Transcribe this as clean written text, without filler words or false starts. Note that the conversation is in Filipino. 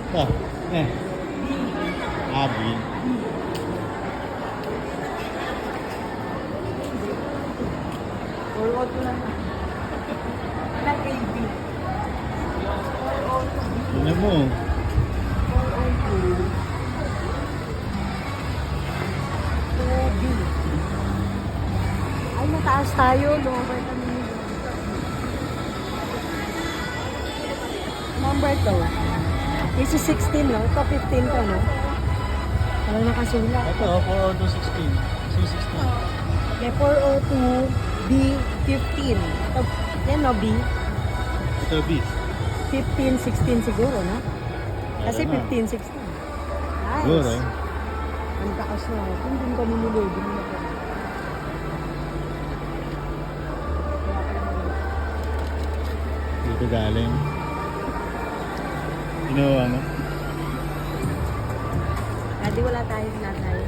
Ito. Eh. Abi. Or auto lang na. Walang AB. Tignan mo. B. Ay, mataas tayo. Lower kami nito. Number to. This is 16, no? Ito 15 to, no? Wala nakasulat. Ito, 40216. C16. May 402 B15. Ito, yan, no? B. Ito, B. 15, 16 siguro, no? Kasi Wala na. 15, 16. Nice. Siguro. Ang taas na. Kung din kami niloy, din na kami. Dito galing. Ano? Hindi wala tayo na tayo.